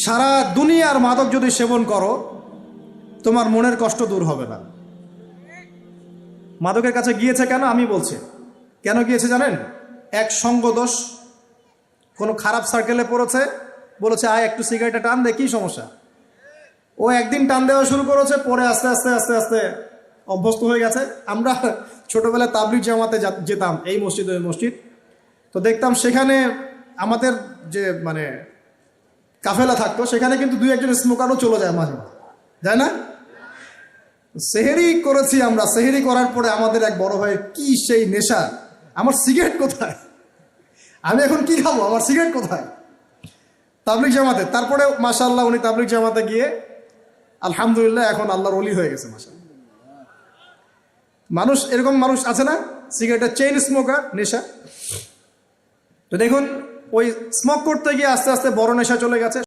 সারা দুনিয়ার মাদক যদি সেবন করো তোমার মনের কষ্ট দূর হবে না। মাদকের কাছে গিয়েছে কেন আমি বলছি, কেন গিয়েছে জানেন? এক সঙ্গদোষ, কোনো খারাপ সার্কেলে পড়েছে, বলেছে আয় একটু সিগারেটটা টান দে, কি সমস্যা। ও একদিন টান দেওয়া শুরু করেছে, পরে আস্তে আস্তে আস্তে আস্তে অভ্যস্ত হয়ে গেছে। আমরা ছোটবেলায় তাবলিগ জামাতে যেতাম, এই মসজিদ ওই মসজিদ, তো দেখতাম সেখানে আমাদের যে মানে কাফেলা থাকতো সেখানে কিন্তু দুই একজন স্মোকারও চলে যায় মাঝে মাঝে, যায় না? সেহেরি করেছি আমরা, সেহেরি করার পরে আমাদের এক বড় ভাইয়ের কি সেই নেশা, আমার সিগারেট কোথায়, আমি এখন কি খাবো, আমার সিগারেট কোথায়। তাবলিগ জামাতে, তারপরে মাশাআল্লাহ উনি তাবলিগ জামাতে গিয়ে আলহামদুলিল্লাহ এখন আল্লাহর ওলি হয়ে গেছে মাশাআল্লাহ। মানুষ এরকম মানুষ আছে না, সিগারেটের চেইন স্মোকার, নেশা। তো দেখুন ওই স্মোক করতে গিয়ে আস্তে আস্তে বড় নেশা চলে গেছে।